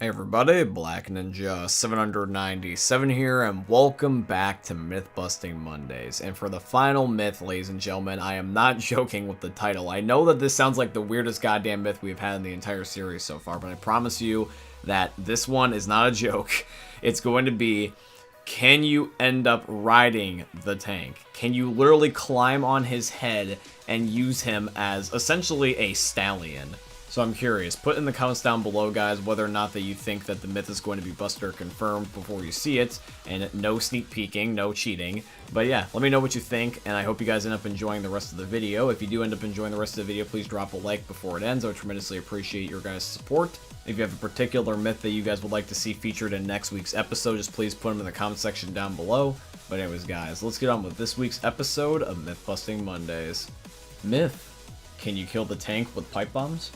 Hey everybody, Black Ninja 797 here, and welcome back to Myth Busting Mondays. And for the final myth, ladies and gentlemen, I am not joking with the title. I know that this sounds like the weirdest goddamn myth we've had in the entire series so far, but I promise you that this one is not a joke. It's going to be, can you end up riding the tank? Can you literally climb on his head and use him as essentially a stallion? So I'm curious, put in the comments down below, guys, whether or not that you think that the myth is going to be busted or confirmed before you see it, and no sneak peeking, no cheating. But yeah, let me know what you think, and I hope you guys end up enjoying the rest of the video. If you do end up enjoying the rest of the video, please drop a like before it ends. I would tremendously appreciate your guys' support. If you have a particular myth that you guys would like to see featured in next week's episode, just please put them in the comment section down below. But anyways, guys, let's get on with this week's episode of Myth Busting Mondays. Myth: can you kill the tank with pipe bombs?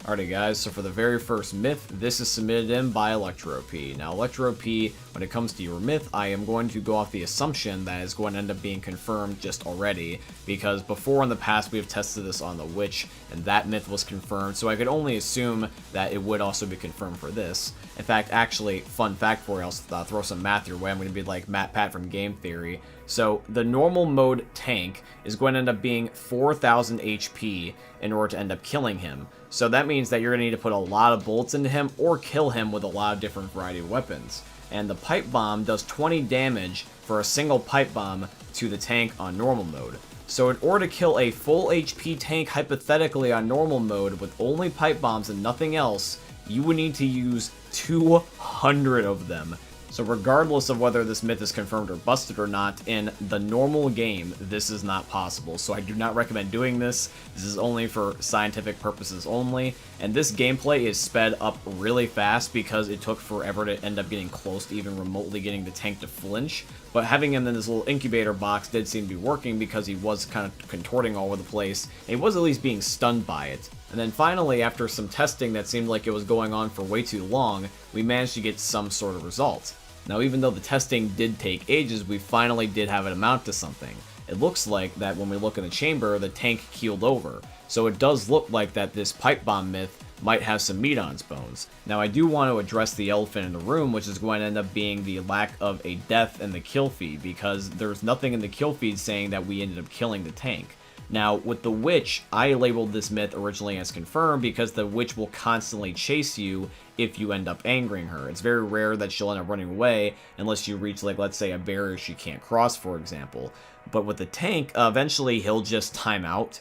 Alrighty guys, so for the very first myth, this is submitted in by ElectroP. Now ElectroP, when it comes to your myth, I am going to go off the assumption that it's going to end up being confirmed just already, because before in the past we have tested this on the Witch, and that myth was confirmed, so I could only assume that it would also be confirmed for this. In fact, actually, fun fact for you, I'll throw some math your way. I'm going to be like Matt Pat from Game Theory. So the normal mode tank is going to end up being 4,000 HP in order to end up killing him. So that means that you're going to need to put a lot of bullets into him or kill him with a lot of different variety of weapons. And the pipe bomb does 20 damage for a single pipe bomb to the tank on normal mode. So in order to kill a full HP tank hypothetically on normal mode with only pipe bombs and nothing else, you would need to use 200 of them. So regardless of whether this myth is confirmed or busted or not, in the normal game, this is not possible. So I do not recommend doing this. This is only for scientific purposes only. And this gameplay is sped up really fast because it took forever to end up getting close to even remotely getting the tank to flinch. But having him in this little incubator box did seem to be working because he was kind of contorting all over the place. And he was at least being stunned by it. And then finally, after some testing that seemed like it was going on for way too long, we managed to get some sort of result. Now, even though the testing did take ages, we finally did have it amount to something. It looks like that when we look in the chamber, the tank keeled over. So it does look like that this pipe bomb myth might have some meat on its bones. Now, I do want to address the elephant in the room, which is going to end up being the lack of a death in the kill feed, because there's nothing in the kill feed saying that we ended up killing the tank. Now, with the Witch, I labeled this myth originally as confirmed because the Witch will constantly chase you if you end up angering her. It's very rare that she'll end up running away unless you reach, like, let's say a barrier she can't cross, for example. But with the tank, eventually he'll just time out.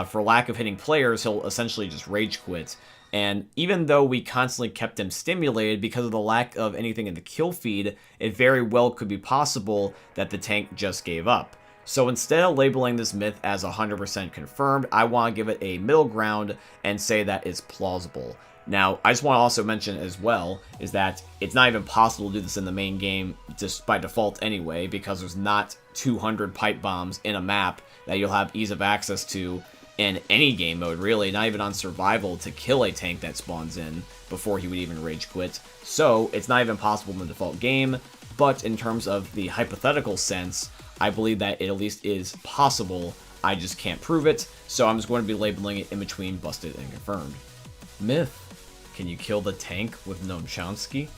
For lack of hitting players, he'll essentially just rage quit. And even though we constantly kept him stimulated because of the lack of anything in the kill feed, it very well could be possible that the tank just gave up. So instead of labeling this myth as 100% confirmed, I want to give it a middle ground and say that it's plausible. Now, I just want to also mention as well is that it's not even possible to do this in the main game just by default anyway, because there's not 200 pipe bombs in a map that you'll have ease of access to in any game mode, really, not even on survival, to kill a tank that spawns in before he would even rage quit. So it's not even possible in the default game, but in terms of the hypothetical sense, I believe that it at least is possible. I just can't prove it, so I'm just going to be labeling it in between busted and confirmed. Myth: can you kill the tank with Gnome Chompski?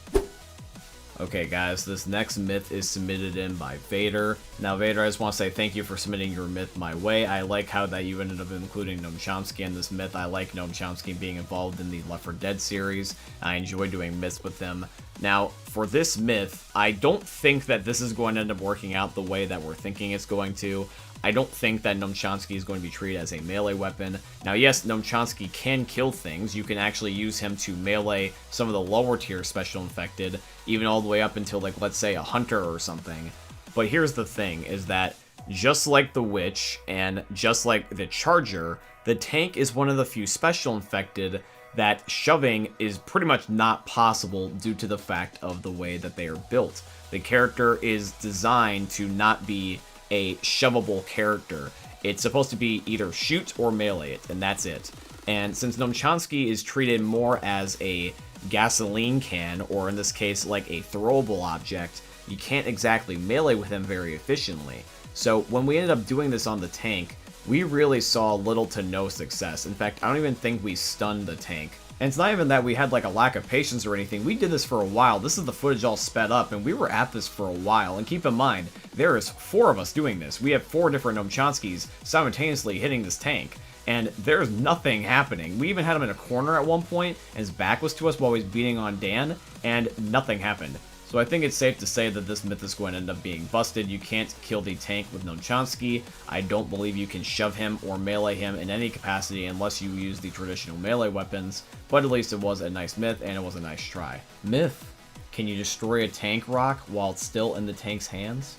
Okay guys, this next myth is submitted in by Vader. Now Vader, I just want to say thank you for submitting your myth my way. I like how that you ended up including Gnome Chompski in this myth. I like Gnome Chompski being involved in the Left 4 Dead series. I enjoy doing myths with him. Now, for this myth, I don't think that this is going to end up working out the way that we're thinking it's going to. I don't think that Gnome Chompski is going to be treated as a melee weapon. Now, yes, Gnome Chompski can kill things. You can actually use him to melee some of the lower tier special infected, even all the way up until, like, let's say a hunter or something. But here's the thing, is that just like the Witch and just like the Charger, the tank is one of the few special infected that shoving is pretty much not possible due to the fact of the way that they are built. The character is designed to not be a shovable character. It's supposed to be either shoot or melee it, and that's it. And since Gnome Chompski is treated more as a gasoline can, or in this case like a throwable object, you can't exactly melee with him very efficiently. So when we ended up doing this on the tank, we really saw little to no success. In fact, I don't even think we stunned the tank. And it's not even that we had like a lack of patience or anything. We did this for a while. This is the footage all sped up, and we were at this for a while. And keep in mind, there is 4 of us doing this. We have 4 different Gnome Chompskis simultaneously hitting this tank. And there's nothing happening. We even had him in a corner at one point, and his back was to us while he was beating on Dan, and nothing happened. So I think it's safe to say that this myth is going to end up being busted. You can't kill the tank with Gnome Chompski. I don't believe you can shove him or melee him in any capacity unless you use the traditional melee weapons, but at least it was a nice myth and it was a nice try. Myth: can you destroy a tank rock while it's still in the tank's hands?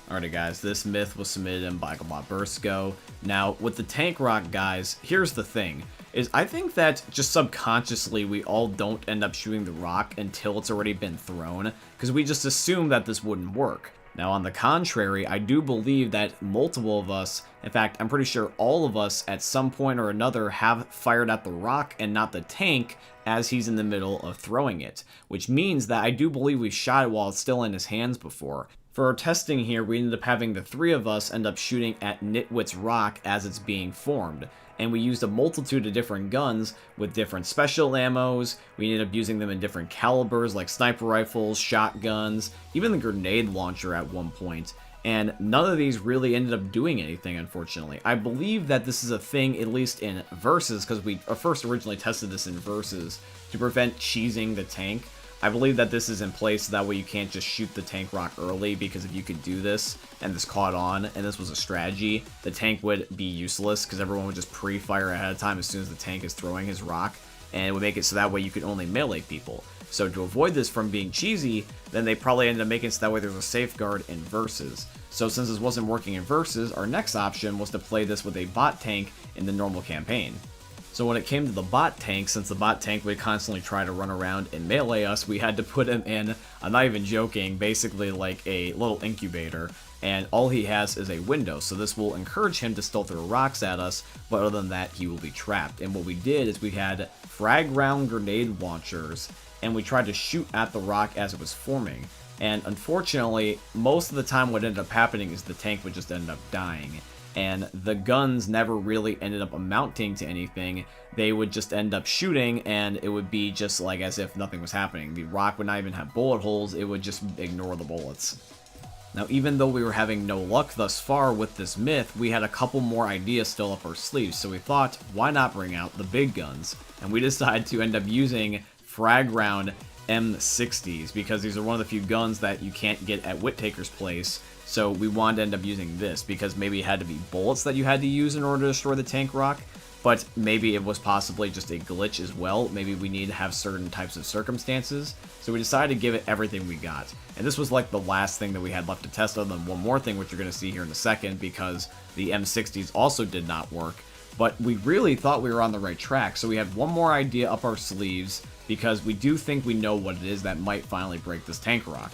Alrighty guys, this myth was submitted in by Globbersko. Now, with the tank rock guys, here's the thing, is I think that just subconsciously we all don't end up shooting the rock until it's already been thrown, because we just assume that this wouldn't work. Now, on the contrary, I do believe that multiple of us, in fact, I'm pretty sure all of us at some point or another have fired at the rock and not the tank as he's in the middle of throwing it, which means that I do believe we shot it while it's still in his hands before. For our testing here, we ended up having the 3 of us end up shooting at Nitwit's rock as it's being formed. And we used a multitude of different guns with different special ammos. We ended up using them in different calibers like sniper rifles, shotguns, even the grenade launcher at one point. And none of these really ended up doing anything, unfortunately. I believe that this is a thing, at least in Versus, because we first originally tested this in Versus to prevent cheesing the tank. I believe that this is in place so that way you can't just shoot the tank rock early, because if you could do this and this caught on and this was a strategy, the tank would be useless because everyone would just pre-fire ahead of time as soon as the tank is throwing his rock, and it would make it so that way you could only melee people. So to avoid this from being cheesy, then they probably ended up making it so that way there's a safeguard in Versus. So since this wasn't working in Versus, our next option was to play this with a bot tank in the normal campaign. So when it came to the bot tank, since the bot tank would constantly try to run around and melee us, we had to put him in, I'm not even joking, basically like a little incubator, and all he has is a window, so this will encourage him to still throw rocks at us, but other than that, he will be trapped. And what we did is we had frag round grenade launchers, and we tried to shoot at the rock as it was forming. And unfortunately, most of the time what ended up happening is the tank would just end up dying. And the guns never really ended up amounting to anything. They would just end up shooting, and it would be just like as if nothing was happening. The rock would not even have bullet holes, it would just ignore the bullets. Now, even though we were having no luck thus far with this myth, we had a couple more ideas still up our sleeves, so we thought, why not bring out the big guns? And we decided to end up using frag round M60s, because these are one of the few guns that you can't get at Whittaker's place. So we wanted to end up using this because maybe it had to be bullets that you had to use in order to destroy the tank rock, but maybe it was possibly just a glitch as well. Maybe we need to have certain types of circumstances. So we decided to give it everything we got. And this was like the last thing that we had left to test, other than one more thing, which you're going to see here in a second, because the M60s also did not work. But we really thought we were on the right track, so we had one more idea up our sleeves, because we do think we know what it is that might finally break this tank rock.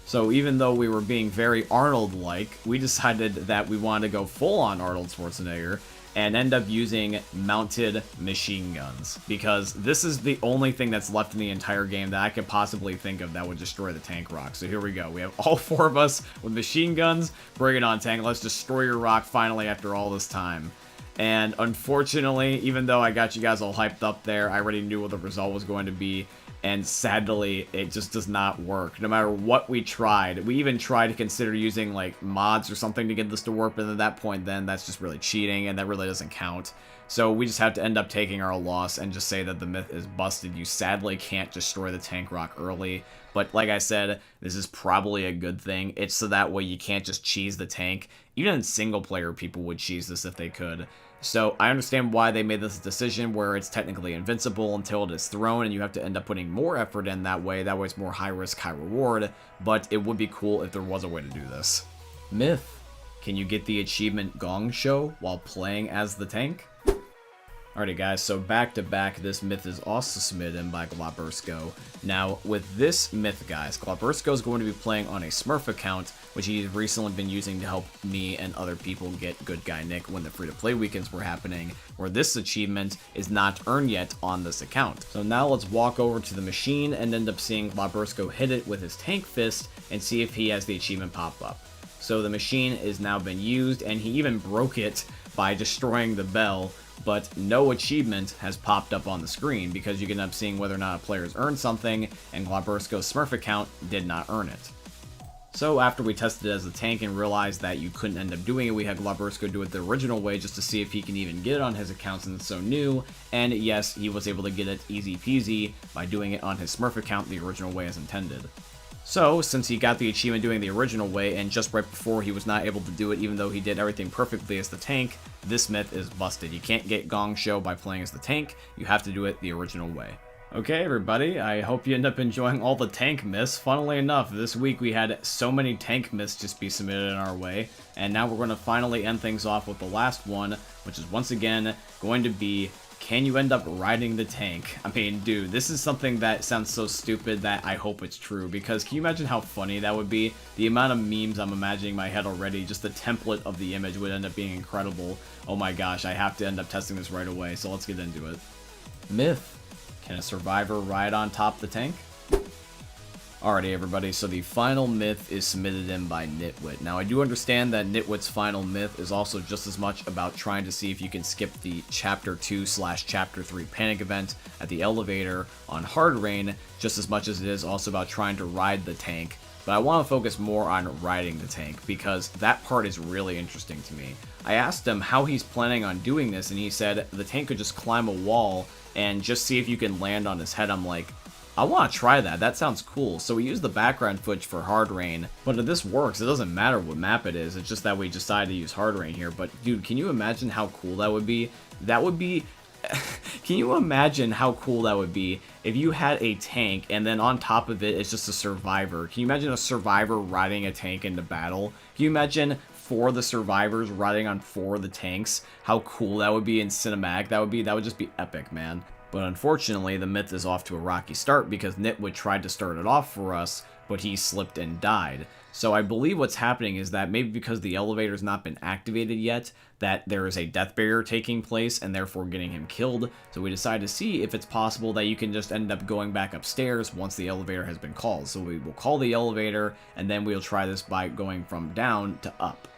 So even though we were being very Arnold-like, we decided that we wanted to go full-on Arnold Schwarzenegger and end up using mounted machine guns, because this is the only thing that's left in the entire game that I could possibly think of that would destroy the tank rock. So here we go. We have all 4 of us with machine guns. Bring it on, tank. Let's destroy your rock finally after all this time. And unfortunately, even though I got you guys all hyped up there, I already knew what the result was going to be. And sadly, it just does not work. No matter what we tried. We even tried to consider using like mods or something to get this to work, but at that point then that's just really cheating and that really doesn't count. So we just have to end up taking our loss and just say that the myth is busted. You sadly can't destroy the tank rock early. But like I said, this is probably a good thing. It's so that way you can't just cheese the tank. Even in single player, people would cheese this if they could. So I understand why they made this decision where it's technically invincible until it is thrown, and you have to end up putting more effort in that way. That way it's more high risk, high reward, but it would be cool if there was a way to do this. Myth: can you get the achievement Gong Show while playing as the tank? Alrighty guys, so back to back, this myth is also submitted in by Globbersko. Now, with this myth, guys, Globbersko is going to be playing on a Smurf account, which he's recently been using to help me and other people get Good Guy Nick when the free-to-play weekends were happening, where this achievement is not earned yet on this account. So now let's walk over to the machine and end up seeing Globbersko hit it with his tank fist and see if he has the achievement pop up. So the machine has now been used, and he even broke it by destroying the bell, but no achievement has popped up on the screen because you can end up seeing whether or not a player's earned something, and Glabersko's Smurf account did not earn it. So after we tested it as a tank and realized that you couldn't end up doing it, we had Glabersko do it the original way just to see if he can even get it on his account since it's so new, and yes, he was able to get it easy peasy by doing it on his Smurf account the original way as intended. So, since he got the achievement doing the original way, and just right before he was not able to do it even though he did everything perfectly as the tank, this myth is busted. You can't get Gong Show by playing as the tank, you have to do it the original way. Okay, everybody, I hope you end up enjoying all the tank myths. Funnily enough, this week we had so many tank myths just be submitted in our way, and now we're going to finally end things off with the last one, which is once again going to be, can you end up riding the tank? I mean, dude, this is something that sounds so stupid that I hope it's true, because can you imagine how funny that would be? The amount of memes I'm imagining in my head already, just the template of the image would end up being incredible. Oh my gosh, I have to end up testing this right away, so let's get into it. Myth. Can a survivor ride on top of the tank? Alrighty everybody, so the final myth is submitted in by Nitwit. Now I do understand that Nitwit's final myth is also just as much about trying to see if you can skip the Chapter 2/Chapter 3 panic event at the elevator on Hard Rain, just as much as it is also about trying to ride the tank. But I want to focus more on riding the tank, because that part is really interesting to me. I asked him how he's planning on doing this, and he said the tank could just climb a wall and just see if you can land on his head. I'm like, I want to try that, that sounds cool. So we used the background footage for Hard Rain, but if this works, it doesn't matter what map it is, it's just that we decided to use Hard Rain here. But dude, can you imagine how cool that would be? That would be... Can you imagine how cool that would be if you had a tank and then on top of it it's just a survivor? Can you imagine a survivor riding a tank into battle? Can you imagine 4 of the survivors riding on 4 of the tanks? How cool that would be in cinematic. That would just be epic, man. But unfortunately, the myth is off to a rocky start because Nitwit tried to start it off for us, but he slipped and died. So I believe what's happening is that maybe because the elevator's not been activated yet, that there is a death barrier taking place and therefore getting him killed. So we decided to see if it's possible that you can just end up going back upstairs once the elevator has been called. So we will call the elevator and then we'll try this by going from down to up.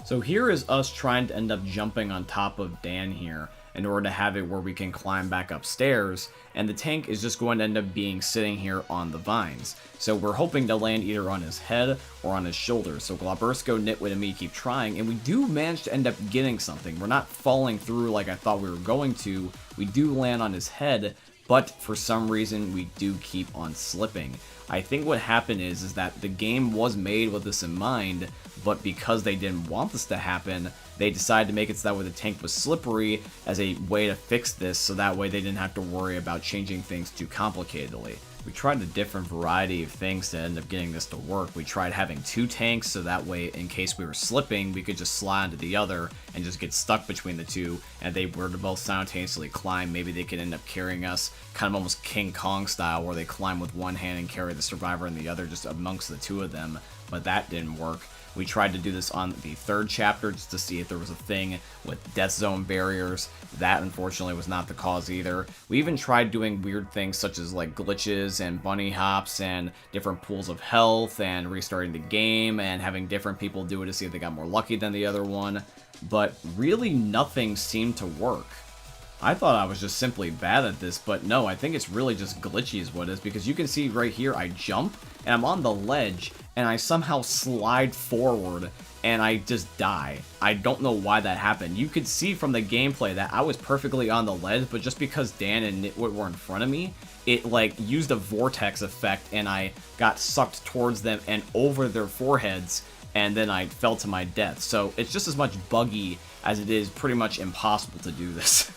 So here is us trying to end up jumping on top of Dan here in order to have it where we can climb back upstairs, and the tank is just going to end up being sitting here on the vines. So we're hoping to land either on his head or on his shoulders. So Glabersko, Nitwit, and me keep trying, and we do manage to end up getting something. We're not falling through like I thought we were going to. We do land on his head, but for some reason we do keep on slipping. I think what happened is that the game was made with this in mind, but because they didn't want this to happen, they decided to make it so that way the tank was slippery as a way to fix this, so that way they didn't have to worry about changing things too complicatedly. We tried a different variety of things to end up getting this to work. We tried having 2 tanks, so that way in case we were slipping, we could just slide into the other and just get stuck between the 2, and if they were to both simultaneously climb, maybe they could end up carrying us, kind of almost King Kong style, where they climb with one hand and carry the survivor in the other just amongst the 2 of them, but that didn't work. We tried to do this on the 3rd chapter just to see if there was a thing with death zone barriers. That unfortunately was not the cause either. We even tried doing weird things such as like glitches and bunny hops and different pools of health and restarting the game and having different people do it to see if they got more lucky than the other one. But really nothing seemed to work. I thought I was just simply bad at this, but no, I think it's really just glitchy is what it is, because you can see right here I jump and I'm on the ledge and I somehow slide forward and I just die. I don't know why that happened. You could see from the gameplay that I was perfectly on the ledge, but just because Dan and Nitwit were in front of me, it like used a vortex effect and I got sucked towards them and over their foreheads, and then I fell to my death. So it's just as much buggy as it is pretty much impossible to do this.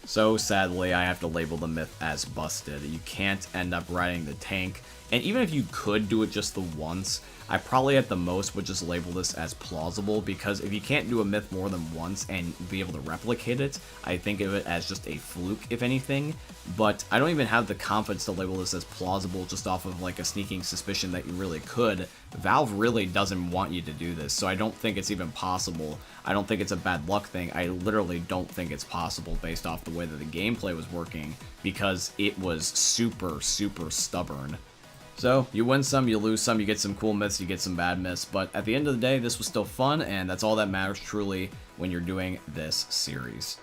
So sadly, I have to label the myth as busted. You can't end up riding the tank, and even if you could do it just the once, I probably at the most would just label this as plausible, because if you can't do a myth more than once and be able to replicate it, I think of it as just a fluke, if anything. But I don't even have the confidence to label this as plausible just off of like a sneaking suspicion that you really could. Valve really doesn't want you to do this, so I don't think it's even possible. I don't think it's a bad luck thing. I literally don't think it's possible based off the way that the gameplay was working, because it was super, super stubborn. So, you win some, you lose some, you get some cool myths, you get some bad myths, but at the end of the day, this was still fun, and that's all that matters truly when you're doing this series.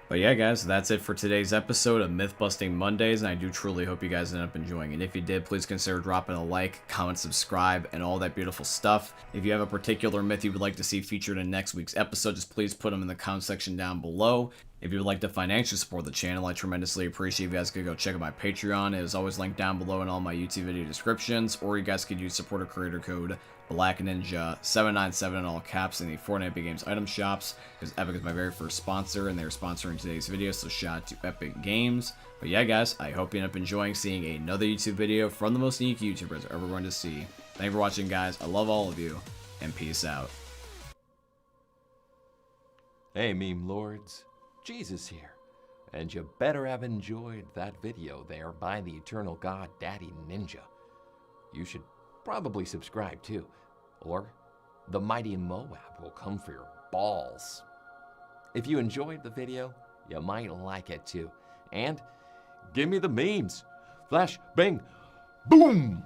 But yeah, guys, that's it for today's episode of Myth Busting Mondays, and I do truly hope you guys end up enjoying it. If you did, please consider dropping a like, comment, subscribe, and all that beautiful stuff. If you have a particular myth you would like to see featured in next week's episode, just please put them in the comment section down below. If you would like to financially support the channel, I tremendously appreciate if you guys could go check out my Patreon. It is always linked down below in all my YouTube video descriptions, or you guys could use supporter creator code BlackNinja797 in all caps in the Fortnite Big Games item shops, because Epic is my very first sponsor, and they're sponsoring today's video, so shout out to Epic Games. But yeah, guys, I hope you end up enjoying seeing another YouTube video from the most unique YouTubers you're ever going to see. Thank you for watching, guys. I love all of you, and peace out. Hey, meme lords. Jesus here. And you better have enjoyed that video there by the eternal god Daddy Ninja. You should probably subscribe too, or the mighty Moab will come for your balls. If you enjoyed the video, you might like it too. And give me the memes. Flash, bang, boom!